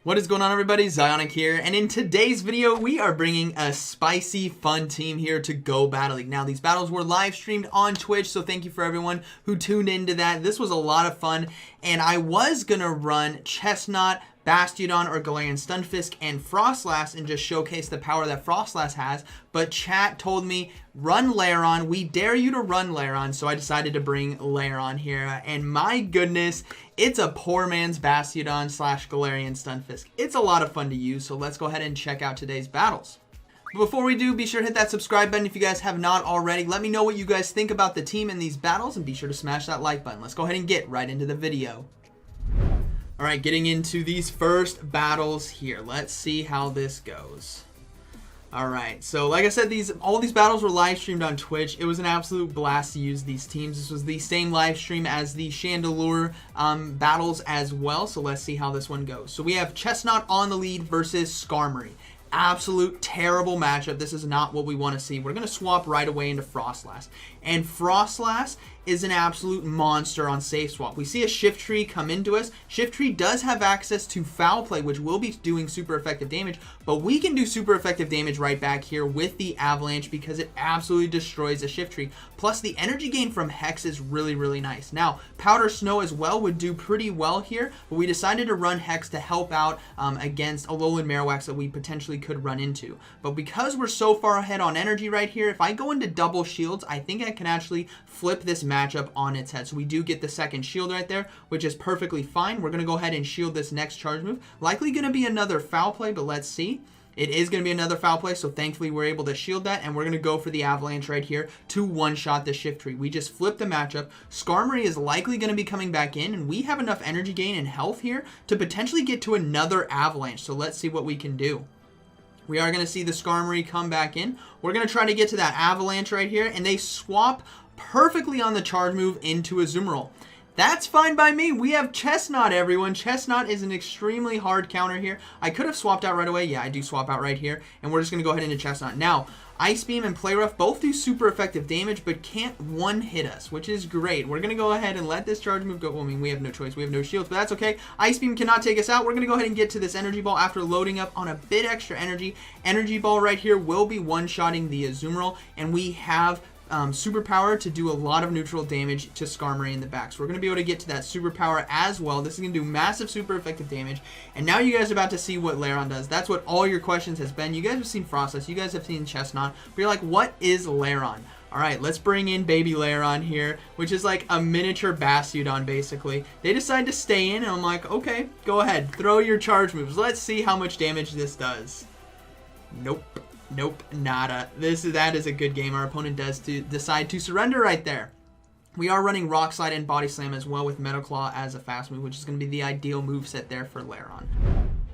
What is going on, everybody? ZyoniK here, and in today's video we are bringing a spicy fun team here to Go Battle League. Now these battles were live streamed on Twitch, so thank you for everyone who tuned into that. This was a lot of fun, and I was gonna run Chestnut, Bastiodon, or Galarian Stunfisk and Frostlass and just showcase the power that Frostlass has, but chat told me run Lairon. We dare you to run Lairon, so I decided to bring Lairon here, and my goodness, it's a poor man's Bastiodon slash Galarian Stunfisk. It's a lot of fun to use, so let's go ahead and check out today's battles. But before we do, be sure to hit that subscribe button if you guys have not already. Let me know what you guys think about the team in these battles, and be sure to smash that like button. Let's go ahead and get right into the video. Alright, getting into these first battles here. Let's see how this goes. Alright, so like I said, all these battles were live streamed on Twitch. It was an absolute blast to use these teams. This was the same live stream as the Chandelure battles as well. So let's see how this one goes. So we have Chestnut on the lead versus Skarmory. Absolute terrible matchup. This is not what we want to see. We're going to swap right away into Frostlass. And Frostlass is an absolute monster on safe swap. We see a Shiftry come into us. Shiftry does have access to Foul Play, which will be doing super effective damage, but we can do super effective damage right back here with the Avalanche because it absolutely destroys a Shiftry. Plus the energy gain from Hex is really, really nice. Now, Powder Snow as well would do pretty well here, but we decided to run Hex to help out against Alolan Marowak that we potentially could run into. But because we're so far ahead on energy right here, if I go into double shields, I think I can actually flip this matchup on its head. So we do get the second shield right there, which is perfectly fine. We're going to go ahead and shield this next charge move. Likely going to be another Foul Play, but let's see. It is going to be another Foul Play, so thankfully we're able to shield that, and we're going to go for the Avalanche right here to one-shot the Shiftry. We just flipped the matchup. Skarmory is likely going to be coming back in, and we have enough energy gain and health here to potentially get to another Avalanche, so let's see what we can do. We are going to see the Skarmory come back in. We're going to try to get to that Avalanche right here, and they swap perfectly on the charge move into a Azumarill. That's fine by me. We have Chestnut, everyone. Chestnut is an extremely hard counter here. I could have swapped out right away. Yeah, I do swap out right here, and we're just going to go ahead into Chestnut. Now, Ice Beam and Play Rough both do super effective damage, but can't one-hit us, which is great. We're going to go ahead and let this charge move go. Well, I mean, we have no choice. We have no shields, but that's okay. Ice Beam cannot take us out. We're going to go ahead and get to this Energy Ball after loading up on a bit extra energy. Energy Ball right here will be one-shotting the Azumarill, and we have superpower to do a lot of neutral damage to Skarmory in the back. So we're going to be able to get to that superpower as well. This is going to do massive super effective damage. And now you guys are about to see what Lairon does. That's what all your questions has been. You guys have seen Frostlass. You guys have seen Chestnut. But you're like, what is Lairon? Alright, let's bring in baby Lairon here, which is like a miniature Bastiodon, basically. They decide to stay in, and I'm like, okay, go ahead. Throw your charge moves. Let's see how much damage this does. Nope. Nope, nada. That is a good game. Our opponent does decide to surrender right there. We are running Rock Slide and Body Slam as well with Metal Claw as a fast move, which is going to be the ideal moveset there for Lairon.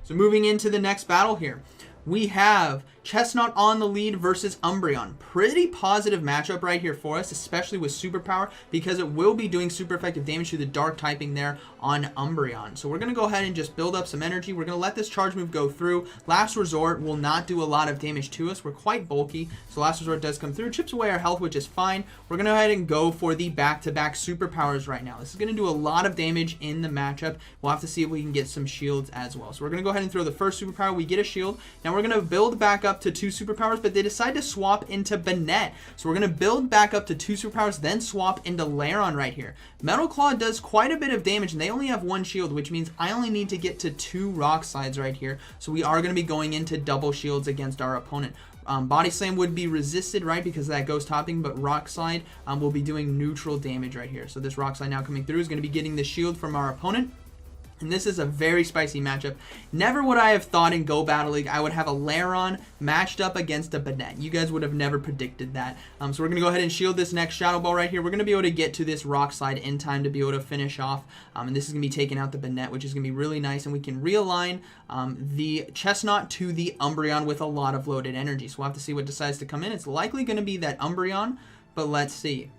So moving into the next battle here, we have Chestnut on the lead versus Umbreon. Pretty positive matchup right here for us, especially with Superpower, because it will be doing super effective damage to the Dark typing there on Umbreon. So we're going to go ahead and just build up some energy. We're going to let this charge move go through. Last Resort will not do a lot of damage to us. We're quite bulky, so Last Resort does come through. Chips away our health, which is fine. We're going to go ahead and go for the back-to-back Superpowers right now. This is going to do a lot of damage in the matchup. We'll have to see if we can get some shields as well. So we're going to go ahead and throw the first Superpower. We get a shield. Now we're going to build back up to 2 superpowers, but they decide to swap into Banette. So we're going to build back up to 2 superpowers, then swap into Lairon right here. Metal Claw does quite a bit of damage, and they only have 1 shield, which means I only need to get to 2 Rock Slides right here. So we are going to be going into double shields against our opponent. Body Slam would be resisted, right, because of that Ghost Hopping, but Rock Slide will be doing neutral damage right here. So this Rock Slide now coming through is going to be getting the shield from our opponent. And this is a very spicy matchup. Never would I have thought in Go Battle League I would have a Lairon matched up against a Banette. You guys would have never predicted that. So we're going to go ahead and shield this next Shadow Ball right here. We're going to be able to get to this Rock Slide in time to be able to finish off. And this is going to be taking out the Banette, which is going to be really nice. And we can realign the Chestnut to the Umbreon with a lot of loaded energy. So we'll have to see what decides to come in. It's likely going to be that Umbreon, but let's see.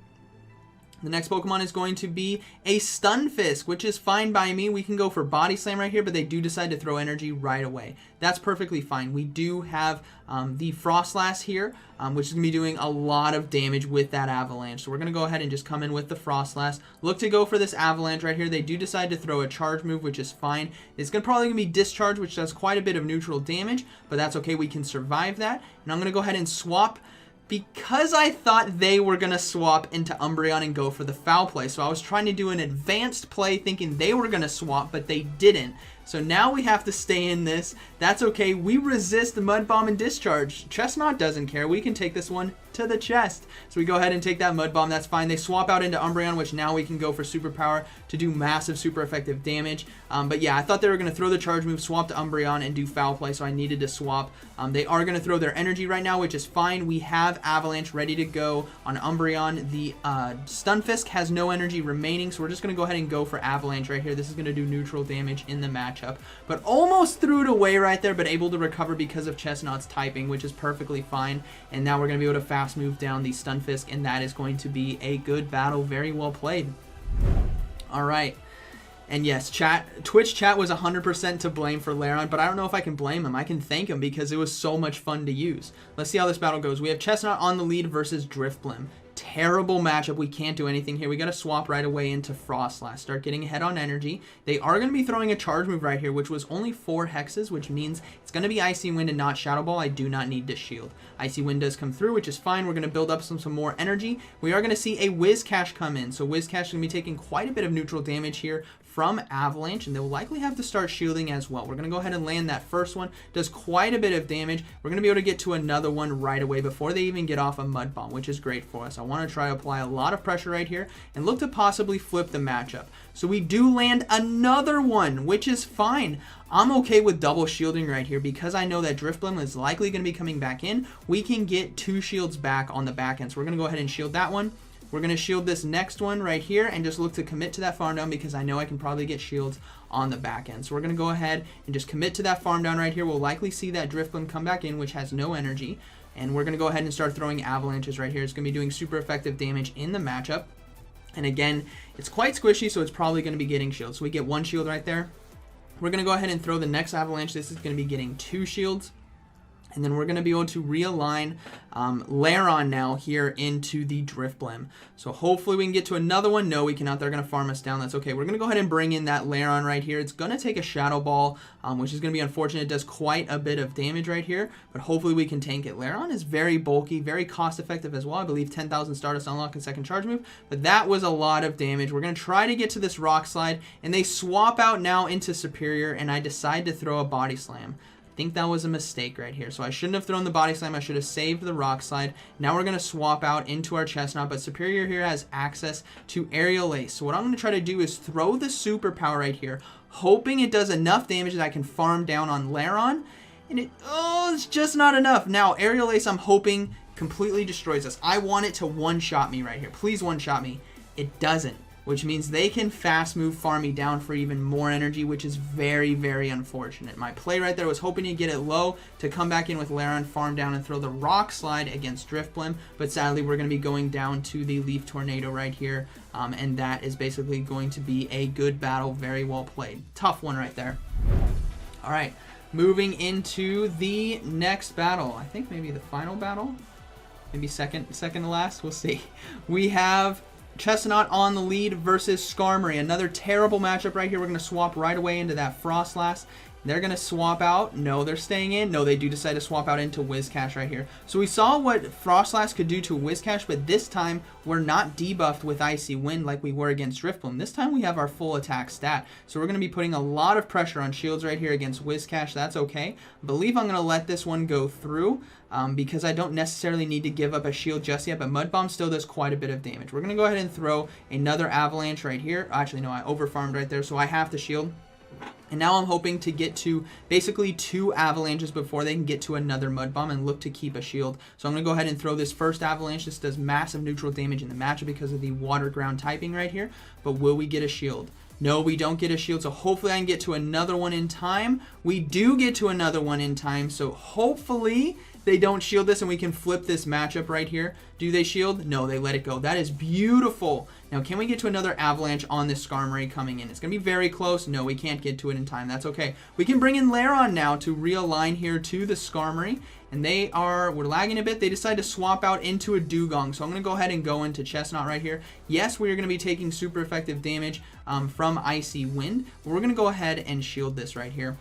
The next Pokemon is going to be a Stunfisk, which is fine by me. We can go for Body Slam right here, but they do decide to throw energy right away. That's perfectly fine. We do have the Frostlass here, which is going to be doing a lot of damage with that Avalanche. So we're going to go ahead and just come in with the Frostlass. Look to go for this Avalanche right here. They do decide to throw a charge move, which is fine. It's probably going to be Discharge, which does quite a bit of neutral damage, but that's okay. We can survive that. And I'm going to go ahead and swap because I thought they were going to swap into Umbreon and go for the foul play. So I was trying to do an advanced play thinking they were going to swap, but they didn't. So now we have to stay in this. That's okay. We resist the Mud Bomb and Discharge. Chestnut doesn't care. We can take this one to the chest. So we go ahead and take that Mud Bomb. That's fine. They swap out into Umbreon, which now we can go for Superpower to do massive, super effective damage. But yeah, I thought they were going to throw the charge move, swap to Umbreon, and do foul play, so I needed to swap. They are going to throw their energy right now, which is fine. We have Avalanche ready to go on Umbreon. The Stunfisk has no energy remaining, so we're just going to go ahead and go for Avalanche right here. This is going to do neutral damage in the matchup. But almost threw it away right there, but able to recover because of Chestnut's typing, which is perfectly fine. And now we're going to be able to fast move down the Stunfisk, and that is going to be a good battle. Very well played. All right. And yes, Twitch chat was 100% to blame for Lairon, but I don't know if I can blame him. I can thank him because it was so much fun to use. Let's see how this battle goes. We have Chestnut on the lead versus Drifblim. Terrible matchup. We can't do anything here. We got to swap right away into Frostlass. Start getting ahead on energy. They are going to be throwing a charge move right here, which was only 4 hexes, which means it's going to be Icy Wind and not Shadow Ball. I do not need to shield. Icy Wind does come through, which is fine. We're going to build up some more energy. We are going to see a Whiscash come in. So Whiscash is going to be taking quite a bit of neutral damage here from Avalanche, and they'll likely have to start shielding as well. We're going to go ahead and land that first one. Does quite a bit of damage. We're going to be able to get to another one right away before they even get off a Mud Bomb, which is great for us. I want to try to apply a lot of pressure right here and look to possibly flip the matchup. So we do land another one, which is fine. I'm okay with double shielding right here because I know that Drifblim is likely going to be coming back in. We can get 2 shields back on the back end. So we're going to go ahead and shield that one. We're going to shield this next one right here and just look to commit to that farm down because I know I can probably get shields on the back end. So we're going to go ahead and just commit to that farm down right here. We'll likely see that Drifblim come back in, which has no energy. And we're going to go ahead and start throwing avalanches right here. It's going to be doing super effective damage in the matchup. And again, it's quite squishy, so it's probably going to be getting shields. So we get 1 shield right there. We're going to go ahead and throw the next avalanche. This is going to be getting 2 shields. And then we're going to be able to realign Lairon now here into the Drifblim. So hopefully we can get to another one. No, we cannot. They're going to farm us down. That's okay. We're going to go ahead and bring in that Lairon right here. It's going to take a Shadow Ball, which is going to be unfortunate. It does quite a bit of damage right here, but hopefully we can tank it. Lairon is very bulky, very cost effective as well. I believe 10,000 Stardust unlock and second charge move, but that was a lot of damage. We're going to try to get to this Rock Slide, and they swap out now into Superior, and I decide to throw a Body Slam. I think that was a mistake right here. So I shouldn't have thrown the Body Slam. I should have saved the Rock Slide. Now we're going to swap out into our Chestnut, but Superior here has access to Aerial Ace. So what I'm going to try to do is throw the Superpower right here, hoping it does enough damage that I can farm down on Lairon. And it's just not enough. Now, Aerial Ace, I'm hoping, completely destroys us. I want it to one-shot me right here. Please one-shot me. It doesn't, which means they can fast move farm me down for even more energy, which is very, very unfortunate. My play right there was hoping to get it low to come back in with Lairon, farm down, and throw the Rock Slide against Drifblim, but sadly we're going to be going down to the Leaf Tornado right here, and that is basically going to be a good battle. Very well played. Tough one right there. All right, moving into the next battle. I think maybe the final battle, maybe second to last. We'll see. We have Chestnut on the lead versus Skarmory. Another terrible matchup right here. We're going to swap right away into that Frostlass. They're going to swap out. No, they're staying in. No, they do decide to swap out into Whiscash right here. So we saw what Frostlass could do to Whiscash, but this time we're not debuffed with Icy Wind like we were against Drifblim. This time we have our full attack stat. So we're going to be putting a lot of pressure on shields right here against Whiscash. That's okay. I believe I'm going to let this one go through because I don't necessarily need to give up a shield just yet, but Mud Bomb still does quite a bit of damage. We're going to go ahead and throw another Avalanche right here. Actually, no, I overfarmed right there, so I have to shield. And now I'm hoping to get to basically 2 avalanches before they can get to another Mud Bomb and look to keep a shield. So I'm going to go ahead and throw this first avalanche. This does massive neutral damage in the matchup because of the water ground typing right here. But will we get a shield? No, we don't get a shield, so hopefully I can get to another one in time. We do get to another one in time, so hopefully they don't shield this and we can flip this matchup right here. Do they shield? No, they let it go. That is beautiful. Now, can we get to another avalanche on this Skarmory coming in? It's going to be very close. No, we can't get to it in time. That's okay. We can bring in Lairon now to realign here to the Skarmory. And we're lagging a bit. They decide to swap out into a Dugong. So I'm going to go ahead and go into Chestnut right here. Yes, we are going to be taking super effective damage from Icy Wind. But we're going to go ahead and shield this right here.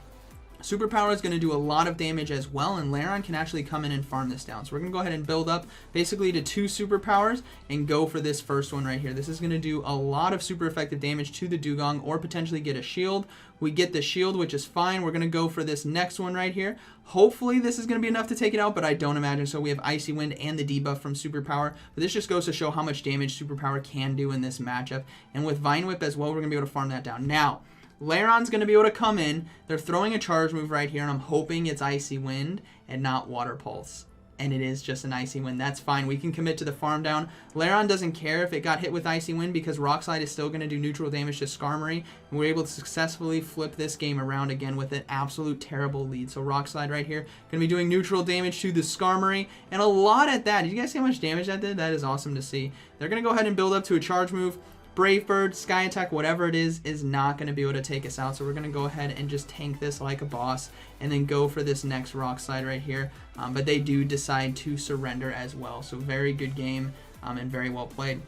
Superpower is going to do a lot of damage as well, and Lairon can actually come in and farm this down. So we're going to go ahead and build up basically to 2 superpowers and go for this first one right here. This is going to do a lot of super effective damage to the Dugong or potentially get a shield. We get the shield, which is fine. We're going to go for this next one right here. Hopefully this is going to be enough to take it out, but I don't imagine so. We have Icy Wind and the debuff from Superpower, but this just goes to show how much damage Superpower can do in this matchup. And with Vine Whip as well, we're going to be able to farm that down. Now, Lairon's going to be able to come in. They're throwing a charge move right here, and I'm hoping it's Icy Wind and not Water Pulse. And it is just an Icy Wind. That's fine. We can commit to the farm down. Lairon doesn't care if it got hit with Icy Wind because Rock Slide is still going to do neutral damage to Skarmory. And we're able to successfully flip this game around again with an absolute terrible lead. So Rock Slide right here. Going to be doing neutral damage to the Skarmory. And a lot at that. Did you guys see how much damage that did? That is awesome to see. They're going to go ahead and build up to a charge move. Brave Bird, Sky Attack, whatever it is not going to be able to take us out. So we're going to go ahead and just tank this like a boss and then go for this next Rock Slide right here. But they do decide to surrender as well. So very good game and very well played.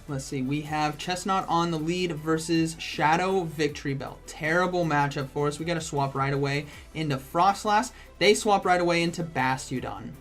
Let's see. We have Chestnut on the lead versus Shadow Victory Bell. Terrible matchup for us. We got to swap right away into Frostlass. They swap right away into Bastiodon.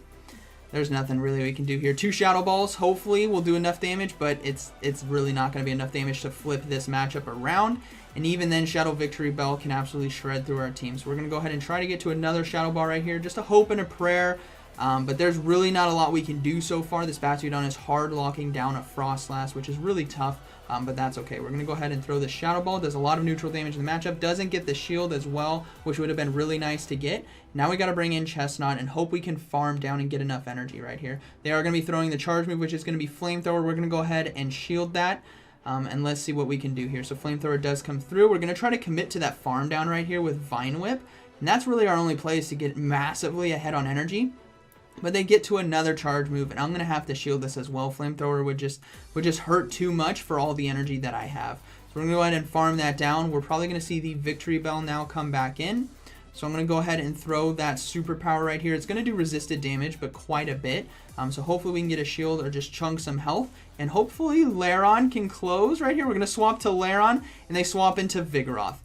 There's nothing really we can do here. 2 Shadow Balls hopefully will do enough damage, but it's really not going to be enough damage to flip this matchup around. And even then, Shadow Victory Bell can absolutely shred through our team. So we're going to go ahead and try to get to another Shadow Ball right here. Just a hope and a prayer. But there's really not a lot we can do so far. This Bastiodon is hard locking down a Frostlass, which is really tough. But that's okay. We're going to go ahead and throw this Shadow Ball. Does a lot of neutral damage in the matchup. Doesn't get the shield as well, which would have been really nice to get. Now we got to bring in Chestnut and hope we can farm down and get enough energy right here. They are going to be throwing the charge move, which is going to be Flamethrower. We're going to go ahead and shield that. And let's see what we can do here. So Flamethrower does come through. We're going to try to commit to that farm down right here with Vine Whip. And that's really our only play is to get massively ahead on energy. But they get to another charge move, and I'm going to have to shield this as well. Flamethrower would just hurt too much for all the energy that I have. So we're going to go ahead and farm that down. We're probably going to see the Victory Bell now come back in. So I'm going to go ahead and throw that Superpower right here. It's going to do resisted damage, but quite a bit. So hopefully we can get a shield or just chunk some health. And hopefully Lairon can close right here. We're going to swap to Lairon, and they swap into Vigoroth.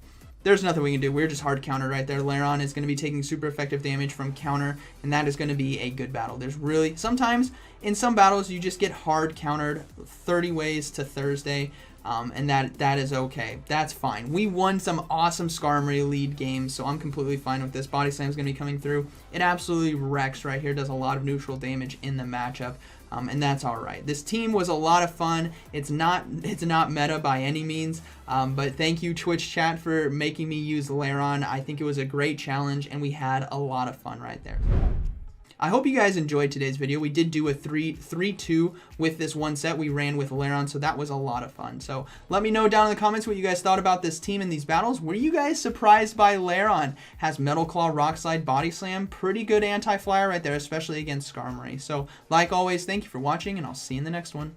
There's nothing we can do. We're just hard countered right there. Lairon is going to be taking super effective damage from counter, and that is going to be a good battle. There's really, sometimes in some battles, you just get hard countered 30 ways to Thursday, and that is okay. That's fine. We won some awesome Skarmory lead games, so I'm completely fine with this. Body Slam is going to be coming through. It absolutely wrecks right here. Does a lot of neutral damage in the matchup. And that's all right. This team was a lot of fun. It's not meta by any means, but thank you Twitch chat for making me use Lairon. I think it was a great challenge, and we had a lot of fun right there. I hope you guys enjoyed today's video. We did do a 3-2 with this one set. We ran with Lairon, so that was a lot of fun. So let me know down in the comments what you guys thought about this team in these battles. Were you guys surprised by Lairon? Has Metal Claw, Rock Slide, Body Slam. Pretty good anti-flyer right there, especially against Skarmory. So like always, thank you for watching, and I'll see you in the next one.